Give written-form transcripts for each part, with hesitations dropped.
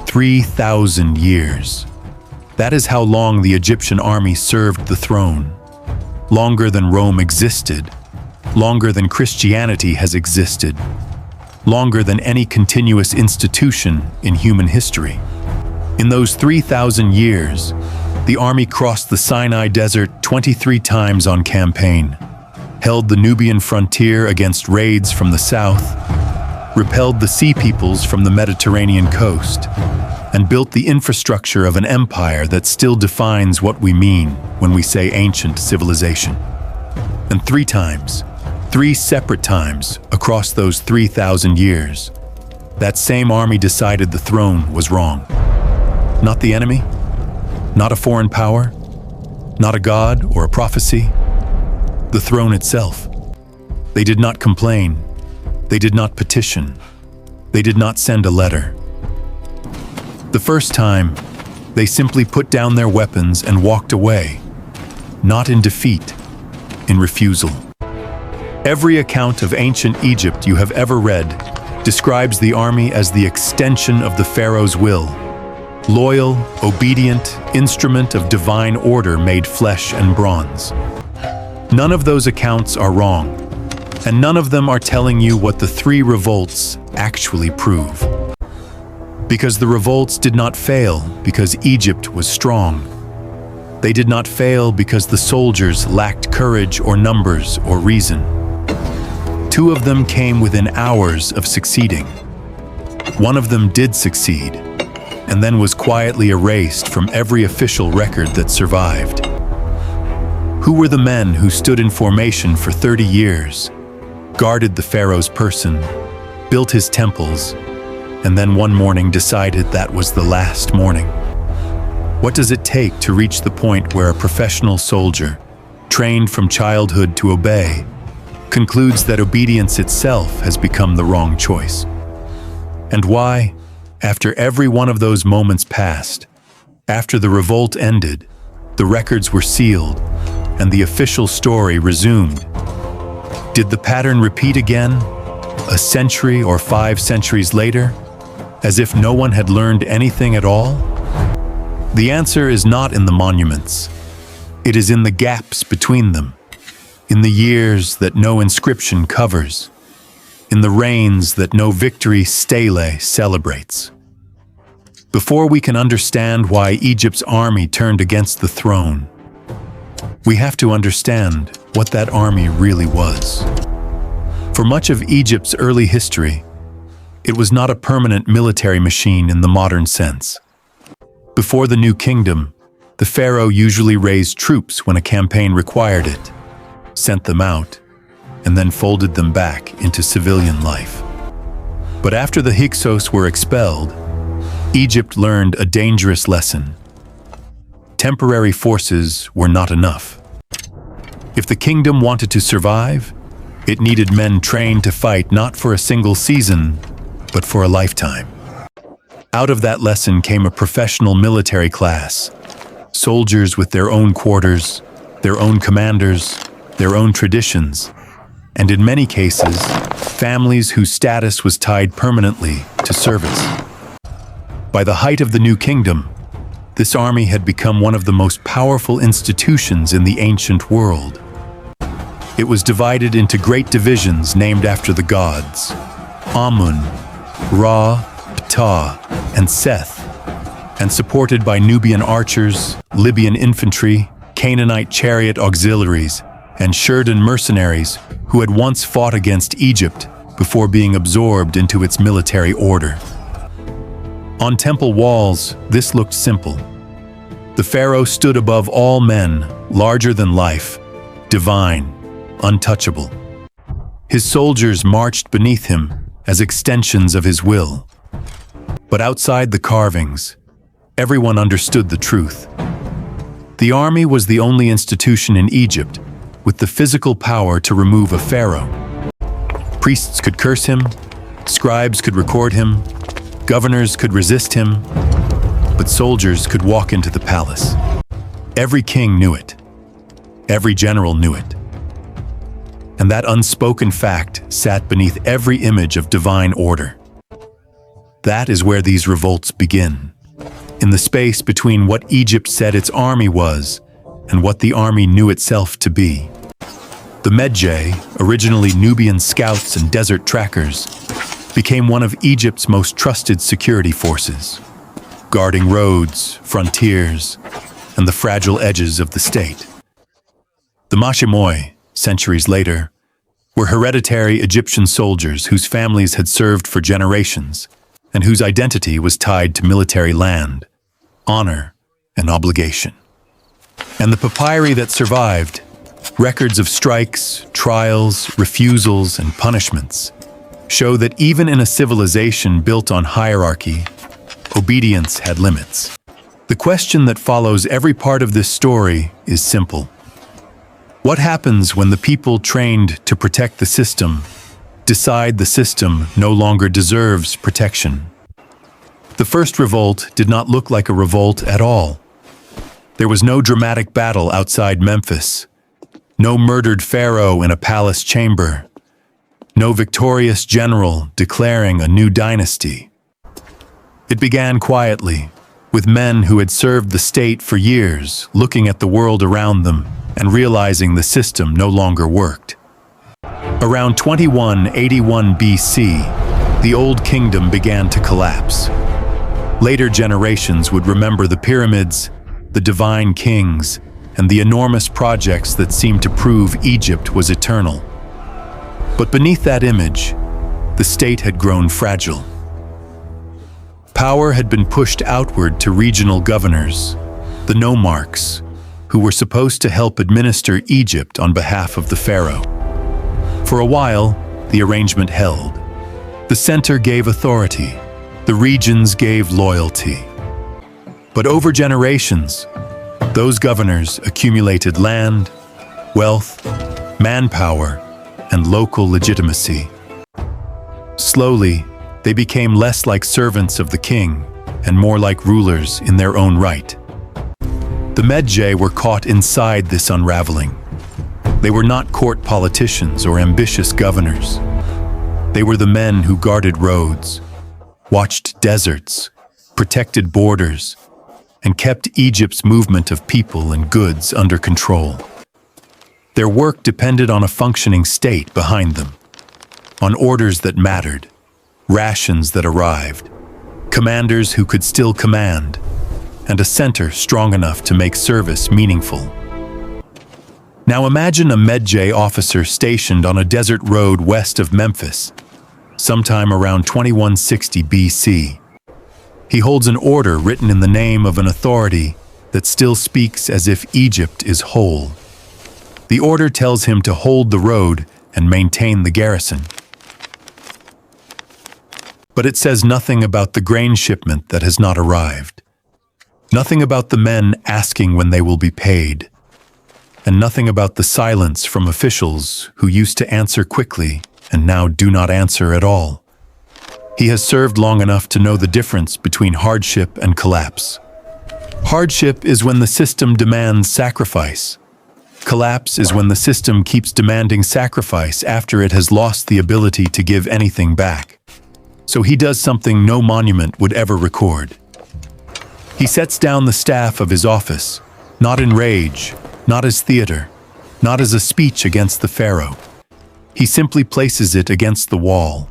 3,000 years. That is how long the Egyptian army served the throne. Longer than Rome existed, longer than Christianity has existed, longer than any continuous institution in human history. In those 3,000 years, the army crossed the Sinai Desert 23 times on campaign, held the Nubian frontier against raids from the south, repelled the sea peoples from the Mediterranean coast, and built the infrastructure of an empire that still defines what we mean when we say ancient civilization. And 3 times, 3 separate times across those 3,000 years, that same army decided the throne was wrong. Not the enemy, not a foreign power, not a god or a prophecy, the throne itself. They did not complain, they did not petition, they did not send a letter. The first time, they simply put down their weapons and walked away, not in defeat, in refusal. Every account of ancient Egypt you have ever read describes the army as the extension of the pharaoh's will, loyal, obedient, instrument of divine order made flesh and bronze. None of those accounts are wrong, and none of them are telling you what the 3 revolts actually prove. Because the revolts did not fail because Egypt was strong. They did not fail because the soldiers lacked courage or numbers or reason. 2 of them came within hours of succeeding. 1 of them did succeed, and then was quietly erased from every official record that survived. Who were the men who stood in formation for 30 years, guarded the pharaoh's person, built his temples, and then one morning decided that was the last morning? What does it take to reach the point where a professional soldier, trained from childhood to obey, concludes that obedience itself has become the wrong choice? And why, after every one of those moments passed, after the revolt ended, the records were sealed, and the official story resumed, did the pattern repeat again, a century or 5 centuries later, as if no one had learned anything at all? The answer is not in the monuments. It is in the gaps between them, in the years that no inscription covers, in the reigns that no victory stele celebrates. Before we can understand why Egypt's army turned against the throne, we have to understand what that army really was. For much of Egypt's early history, it was not a permanent military machine in the modern sense. Before the New Kingdom, the pharaoh usually raised troops when a campaign required it, sent them out, and then folded them back into civilian life. But after the Hyksos were expelled, Egypt learned a dangerous lesson. Temporary forces were not enough. If the kingdom wanted to survive, it needed men trained to fight not for a single season, but for a lifetime. Out of that lesson came a professional military class, soldiers with their own quarters, their own commanders, their own traditions, and in many cases, families whose status was tied permanently to service. By the height of the New Kingdom, this army had become one of the most powerful institutions in the ancient world. It was divided into great divisions named after the gods: Amun, Ra, Ptah, and Seth, and supported by Nubian archers, Libyan infantry, Canaanite chariot auxiliaries, and Shurdan mercenaries who had once fought against Egypt before being absorbed into its military order. On temple walls, this looked simple. The pharaoh stood above all men, larger than life, divine, untouchable. His soldiers marched beneath him as extensions of his will. But outside the carvings, everyone understood the truth. The army was the only institution in Egypt with the physical power to remove a pharaoh. Priests could curse him, scribes could record him, governors could resist him, but soldiers could walk into the palace. Every king knew it. Every general knew it. And that unspoken fact sat beneath every image of divine order. That is where these revolts begin, in the space between what Egypt said its army was and what the army knew itself to be. The Medjay, originally Nubian scouts and desert trackers, became one of Egypt's most trusted security forces, guarding roads, frontiers, and the fragile edges of the state. The machimoi, centuries later, were hereditary Egyptian soldiers whose families had served for generations and whose identity was tied to military land, honor, and obligation. And the papyri that survived, records of strikes, trials, refusals, and punishments, show that even in a civilization built on hierarchy, obedience had limits. The question that follows every part of this story is simple. What happens when the people trained to protect the system decide the system no longer deserves protection? The first revolt did not look like a revolt at all. There was no dramatic battle outside Memphis, no murdered pharaoh in a palace chamber, no victorious general declaring a new dynasty. It began quietly, with men who had served the state for years looking at the world around them and realizing the system no longer worked. Around 2181 BC, the Old Kingdom began to collapse. Later generations would remember the pyramids, the divine kings, and the enormous projects that seemed to prove Egypt was eternal. But beneath that image, the state had grown fragile. Power had been pushed outward to regional governors, the nomarchs, who were supposed to help administer Egypt on behalf of the pharaoh. For a while, the arrangement held. The center gave authority, the regions gave loyalty. But over generations, those governors accumulated land, wealth, manpower, and local legitimacy. Slowly, they became less like servants of the king and more like rulers in their own right. The Medjay were caught inside this unraveling. They were not court politicians or ambitious governors. They were the men who guarded roads, watched deserts, protected borders, and kept Egypt's movement of people and goods under control. Their work depended on a functioning state behind them, on orders that mattered, rations that arrived, commanders who could still command, and a center strong enough to make service meaningful. Now imagine a Medjay officer stationed on a desert road west of Memphis, sometime around 2160 BC. He holds an order written in the name of an authority that still speaks as if Egypt is whole. The order tells him to hold the road and maintain the garrison. But it says nothing about the grain shipment that has not arrived. Nothing about the men asking when they will be paid. And nothing about the silence from officials who used to answer quickly and now do not answer at all. He has served long enough to know the difference between hardship and collapse. Hardship is when the system demands sacrifice. Collapse is when the system keeps demanding sacrifice after it has lost the ability to give anything back. So he does something no monument would ever record. He sets down the staff of his office, not in rage, not as theater, not as a speech against the pharaoh. He simply places it against the wall,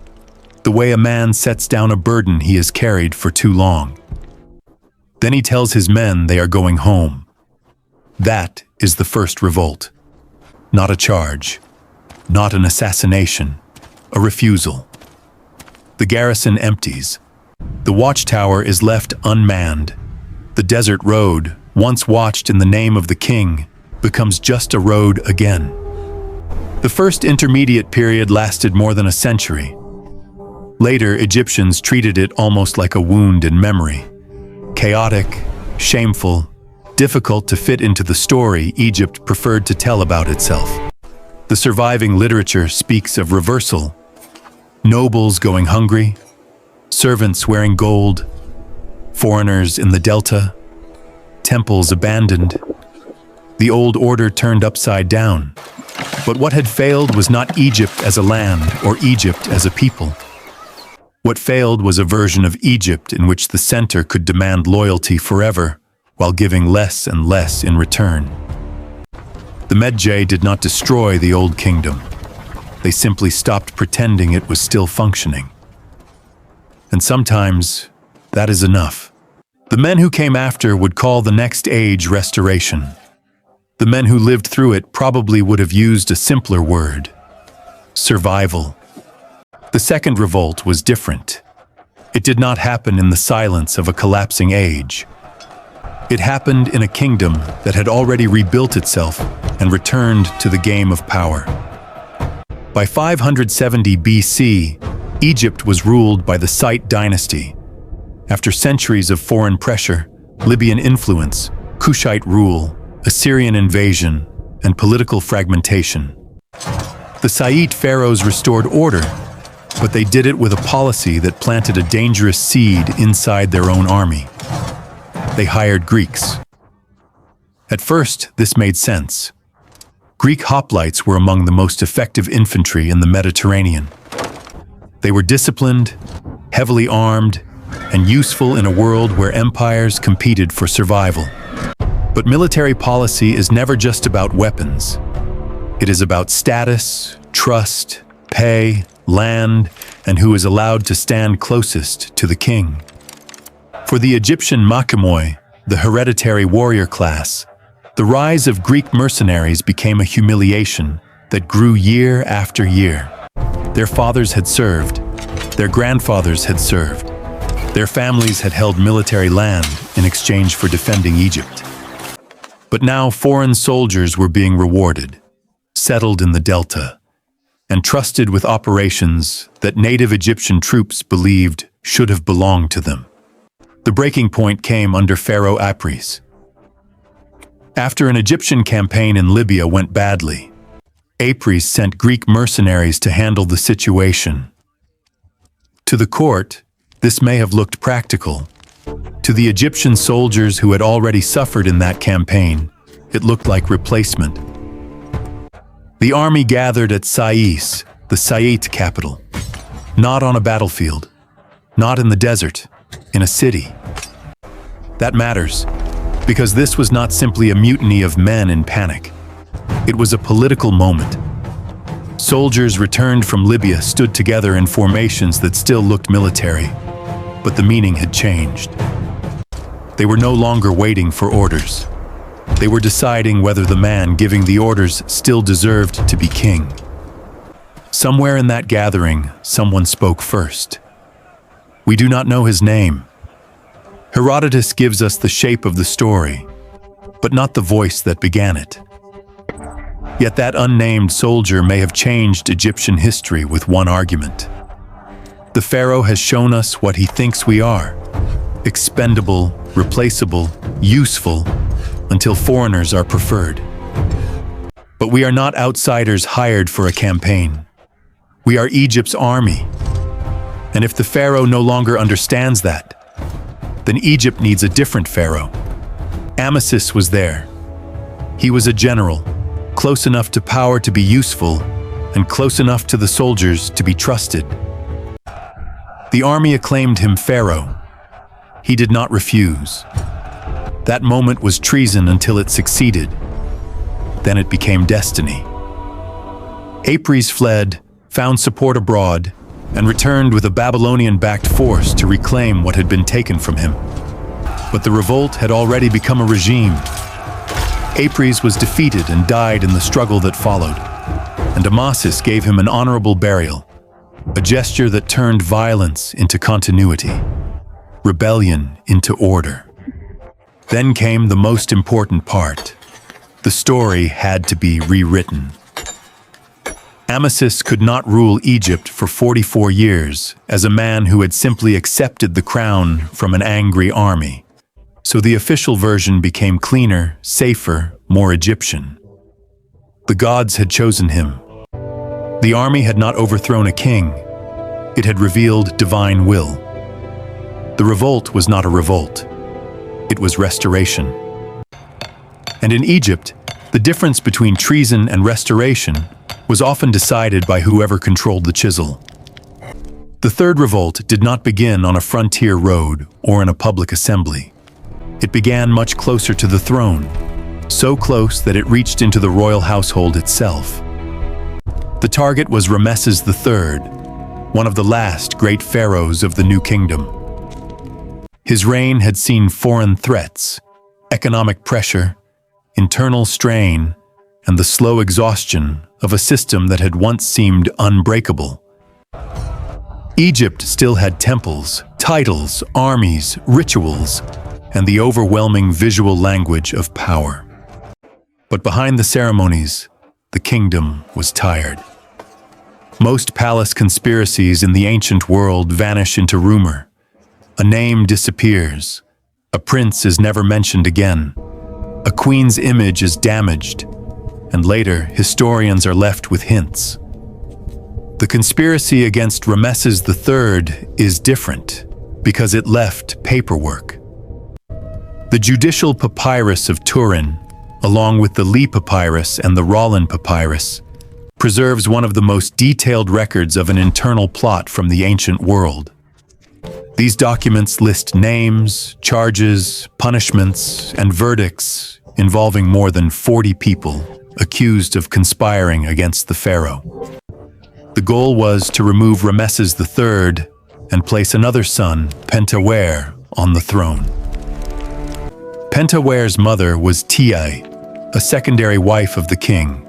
the way a man sets down a burden he has carried for too long. Then he tells his men they are going home. That is the first revolt. Not a charge, not an assassination, a refusal. The garrison empties. The watchtower is left unmanned. The desert road, once watched in the name of the king, becomes just a road again. The first intermediate period lasted more than a century. Later, Egyptians treated it almost like a wound in memory. Chaotic, shameful, difficult to fit into the story Egypt preferred to tell about itself. The surviving literature speaks of reversal. Nobles going hungry, servants wearing gold, foreigners in the delta, temples abandoned. The old order turned upside down. But what had failed was not Egypt as a land or Egypt as a people. What failed was a version of Egypt in which the center could demand loyalty forever, while giving less and less in return. The Medjay did not destroy the old kingdom. They simply stopped pretending it was still functioning. And sometimes, that is enough. The men who came after would call the next age restoration. The men who lived through it probably would have used a simpler word: survival. The second revolt was different. It did not happen in the silence of a collapsing age. It happened in a kingdom that had already rebuilt itself and returned to the game of power. By 570 BC, Egypt was ruled by the Scythe dynasty. After centuries of foreign pressure, Libyan influence, Kushite rule, Assyrian invasion, and political fragmentation, the Scythe pharaohs restored order, but they did it with a policy that planted a dangerous seed inside their own army. They hired Greeks. At first, this made sense. Greek hoplites were among the most effective infantry in the Mediterranean. They were disciplined, heavily armed, and useful in a world where empires competed for survival. But military policy is never just about weapons. It is about status, trust, pay, land, and who is allowed to stand closest to the king. For the Egyptian machimoi, the hereditary warrior class, the rise of Greek mercenaries became a humiliation that grew year after year. Their fathers had served, their grandfathers had served, their families had held military land in exchange for defending Egypt. But now foreign soldiers were being rewarded, settled in the delta, and trusted with operations that native Egyptian troops believed should have belonged to them. The breaking point came under Pharaoh Apries. After an Egyptian campaign in Libya went badly, Apries sent Greek mercenaries to handle the situation. To the court, this may have looked practical. To the Egyptian soldiers who had already suffered in that campaign, it looked like replacement. The army gathered at Sais, the Scythe capital. Not on a battlefield, not in the desert, in a city. That matters, because this was not simply a mutiny of men in panic. It was a political moment. Soldiers returned from Libya stood together in formations that still looked military, but the meaning had changed. They were no longer waiting for orders. They were deciding whether the man giving the orders still deserved to be king. Somewhere in that gathering, someone spoke first. We do not know his name. Herodotus gives us the shape of the story, but not the voice that began it. Yet that unnamed soldier may have changed Egyptian history with one argument. The pharaoh has shown us what he thinks we are: expendable, replaceable, useful, until foreigners are preferred. But we are not outsiders hired for a campaign. We are Egypt's army. And if the pharaoh no longer understands that, then Egypt needs a different pharaoh. Amasis was there. He was a general, close enough to power to be useful, and close enough to the soldiers to be trusted. The army acclaimed him pharaoh. He did not refuse. That moment was treason until it succeeded. Then it became destiny. Apries fled, found support abroad, and returned with a Babylonian-backed force to reclaim what had been taken from him. But the revolt had already become a regime. Apries was defeated and died in the struggle that followed, and Amasis gave him an honorable burial, a gesture that turned violence into continuity, rebellion into order. Then came the most important part. The story had to be rewritten. Amasis could not rule Egypt for 44 years as a man who had simply accepted the crown from an angry army. So the official version became cleaner, safer, more Egyptian. The gods had chosen him. The army had not overthrown a king. It had revealed divine will. The revolt was not a revolt. It was restoration. And in Egypt, the difference between treason and restoration was often decided by whoever controlled the chisel. The The third revolt did not begin on a frontier road or in a public assembly. It began much closer to the throne, so close that it reached into the royal household itself. The target was Ramesses III, one of the last great pharaohs of the New Kingdom. His reign had seen foreign threats, economic pressure, internal strain, and the slow exhaustion of a system that had once seemed unbreakable. Egypt still had temples, titles, armies, rituals, and the overwhelming visual language of power. But behind the ceremonies, the kingdom was tired. Most palace conspiracies in the ancient world vanish into rumor. A name disappears. A prince is never mentioned again. A queen's image is damaged, and later historians are left with hints. The conspiracy against Ramesses III is different because it left paperwork. The Judicial Papyrus of Turin, along with the Lee Papyrus and the Rollin Papyrus, preserves one of the most detailed records of an internal plot from the ancient world. These documents list names, charges, punishments, and verdicts involving more than 40 people accused of conspiring against the pharaoh. The goal was to remove Ramesses III and place another son, Pentawer, on the throne. Pentawer's mother was Medjay, a secondary wife of the king,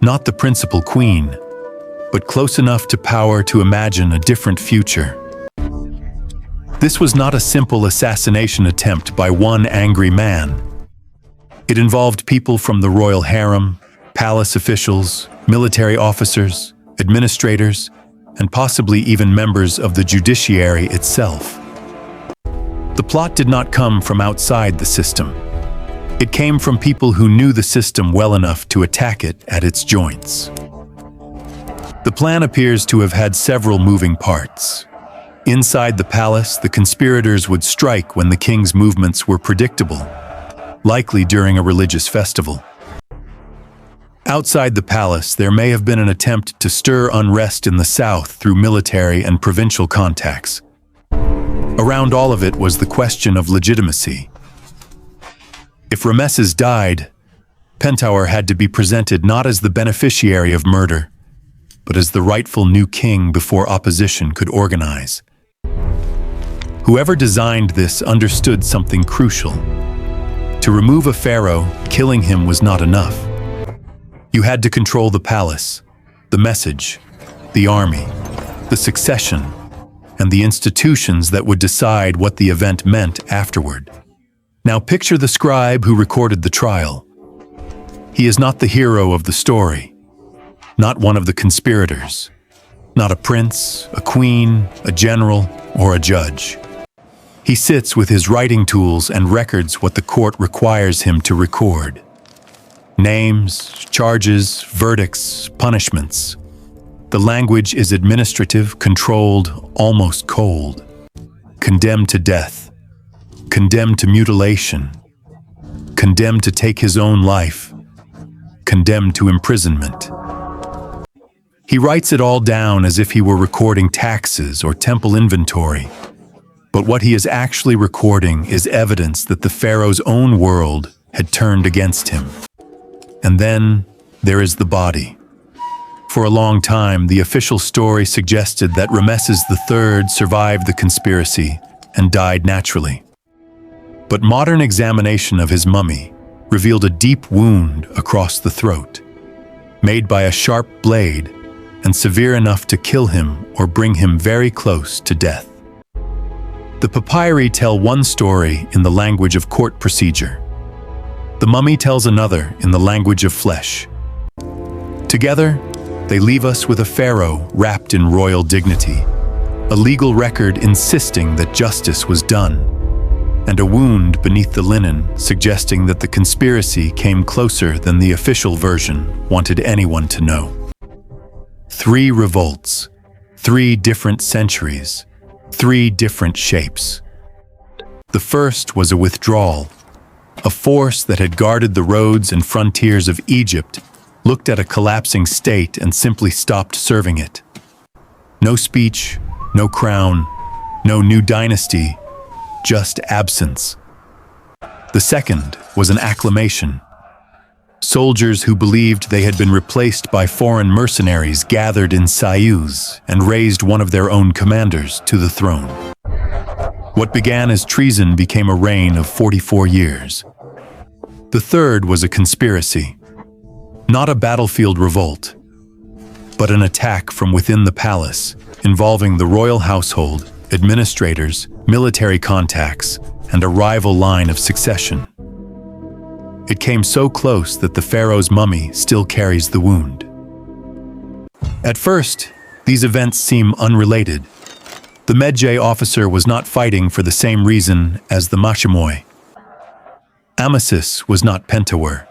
not the principal queen, but close enough to power to imagine a different future. This was not a simple assassination attempt by one angry man. It involved people from the royal harem, palace officials, military officers, administrators, and possibly even members of the judiciary itself. The plot did not come from outside the system. It came from people who knew the system well enough to attack it at its joints. The plan appears to have had several moving parts. Inside the palace, the conspirators would strike when the king's movements were predictable, likely during a religious festival. Outside the palace, there may have been an attempt to stir unrest in the south through military and provincial contacts. Around all of it was the question of legitimacy. If Ramesses died, Pentawer had to be presented not as the beneficiary of murder, but as the rightful new king before opposition could organize. Whoever designed this understood something crucial. To remove a pharaoh, killing him was not enough. You had to control the palace, the message, the army, the succession, and the institutions that would decide what the event meant afterward. Now picture the scribe who recorded the trial. He is not the hero of the story, not one of the conspirators, not a prince, a queen, a general, or a judge. He sits with his writing tools and records what the court requires him to record. Names, charges, verdicts, punishments. The language is administrative, controlled, almost cold. Condemned to death. Condemned to mutilation. Condemned to take his own life. Condemned to imprisonment. He writes it all down as if he were recording taxes or temple inventory. But what he is actually recording is evidence that the pharaoh's own world had turned against him. And then there is the body. For a long time, the official story suggested that Ramesses III survived the conspiracy and died naturally. But modern examination of his mummy revealed a deep wound across the throat, made by a sharp blade and severe enough to kill him or bring him very close to death. The papyri tell one story in the language of court procedure. The mummy tells another in the language of flesh. Together, they leave us with a pharaoh wrapped in royal dignity, a legal record insisting that justice was done, and a wound beneath the linen suggesting that the conspiracy came closer than the official version wanted anyone to know. 3 revolts, 3 different centuries, 3 different shapes. The first was a withdrawal. A force that had guarded the roads and frontiers of Egypt looked at a collapsing state and simply stopped serving it. No speech, No crown, no new dynasty, just absence. The second was an acclamation. Soldiers who believed they had been replaced by foreign mercenaries gathered in Sayuz and raised one of their own commanders to the throne. What began as treason became a reign of 44 years. The third was a conspiracy. Not a battlefield revolt, but an attack from within the palace involving the royal household, administrators, military contacts, and a rival line of succession. It came so close that the pharaoh's mummy still carries the wound. At first, these events seem unrelated. The Medjay officer was not fighting for the same reason as the machimoi. Amasis was not Pentawer.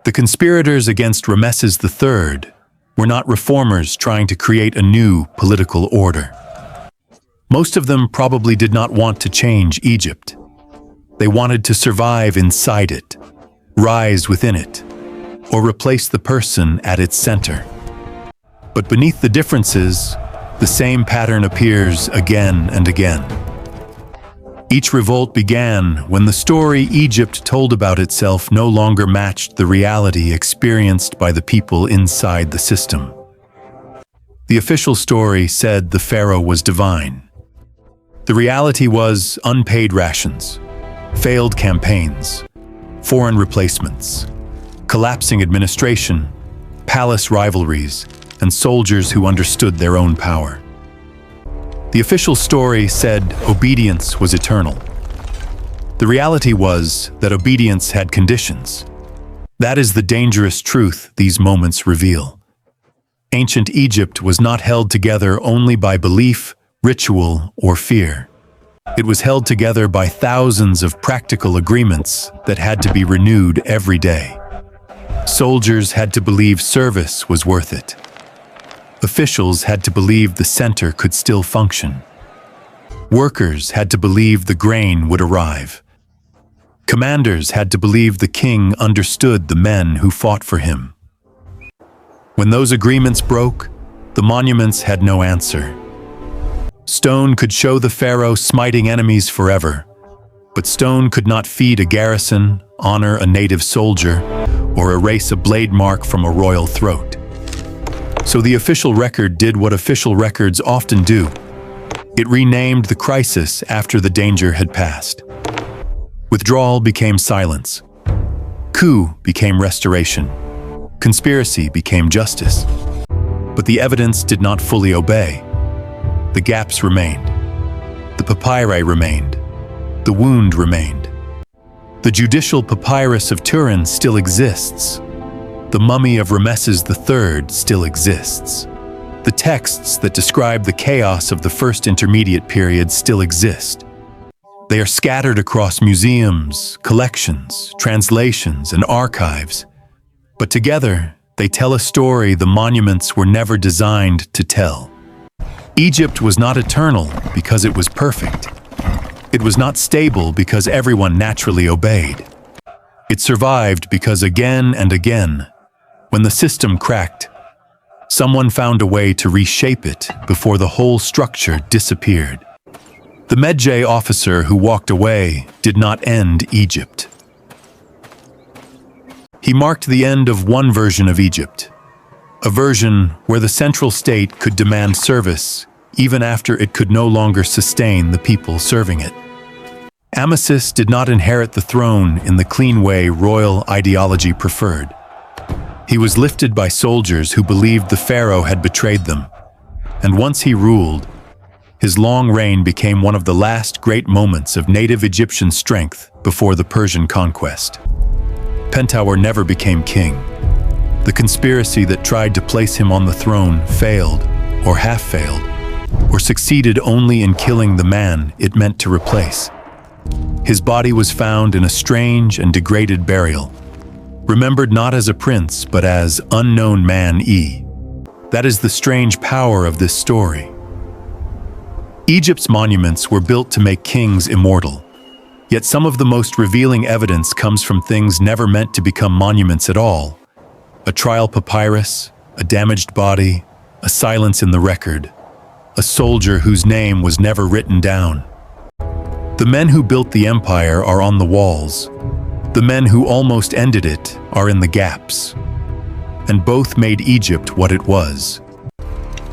The conspirators against Ramesses III were not reformers trying to create a new political order. Most of them probably did not want to change Egypt. They wanted to survive inside it, rise within it, or replace the person at its center. But beneath the differences, the same pattern appears again and again. Each revolt began when the story Egypt told about itself no longer matched the reality experienced by the people inside the system. The official story said the pharaoh was divine. The reality was unpaid rations, failed campaigns, foreign replacements, collapsing administration, palace rivalries, and soldiers who understood their own power. The official story said obedience was eternal. The reality was that obedience had conditions. That is the dangerous truth these moments reveal. Ancient Egypt was not held together only by belief, ritual, or fear. It was held together by thousands of practical agreements that had to be renewed every day. Soldiers had to believe service was worth it. Officials had to believe the center could still function. Workers had to believe the grain would arrive. Commanders had to believe the king understood the men who fought for him. When those agreements broke, the monuments had no answer. Stone could show the pharaoh smiting enemies forever, but stone could not feed a garrison, honor a native soldier, or erase a blade mark from a royal throat. So the official record did what official records often do. It renamed the crisis after the danger had passed. Withdrawal became silence. Coup became restoration. Conspiracy became justice. But the evidence did not fully obey. The gaps remained. The papyri remained. The wound remained. The Judicial Papyrus of Turin still exists. The mummy of Ramesses III still exists. The texts that describe the chaos of the first intermediate period still exist. They are scattered across museums, collections, translations, and archives. But together, they tell a story the monuments were never designed to tell. Egypt was not eternal because it was perfect. It was not stable because everyone naturally obeyed. It survived because again and again, when the system cracked, someone found a way to reshape it before the whole structure disappeared. The Medjay officer who walked away did not end Egypt. He marked the end of one version of Egypt, a version where the central state could demand service even after it could no longer sustain the people serving it. Amasis did not inherit the throne in the clean way royal ideology preferred. He was lifted by soldiers who believed the pharaoh had betrayed them, and once he ruled, his long reign became one of the last great moments of native Egyptian strength before the Persian conquest. Pentawer never became king. The conspiracy that tried to place him on the throne failed, or half-failed, or succeeded only in killing the man it meant to replace. His body was found in a strange and degraded burial, remembered not as a prince but as unknown man E. That is the strange power of this story. Egypt's monuments were built to make kings immortal, yet some of the most revealing evidence comes from things never meant to become monuments at all. A trial papyrus, a damaged body, a silence in the record, a soldier whose name was never written down. The men who built the empire are on the walls. The men who almost ended it are in the gaps. And both made Egypt what it was.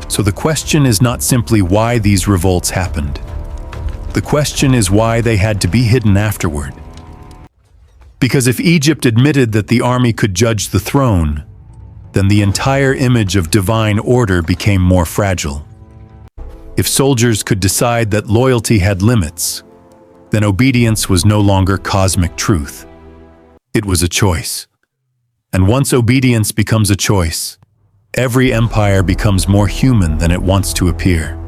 So the question is not simply why these revolts happened. The question is why they had to be hidden afterward. Because if Egypt admitted that the army could judge the throne, then the entire image of divine order became more fragile. If soldiers could decide that loyalty had limits, then obedience was no longer cosmic truth. It was a choice. And once obedience becomes a choice, every empire becomes more human than it wants to appear.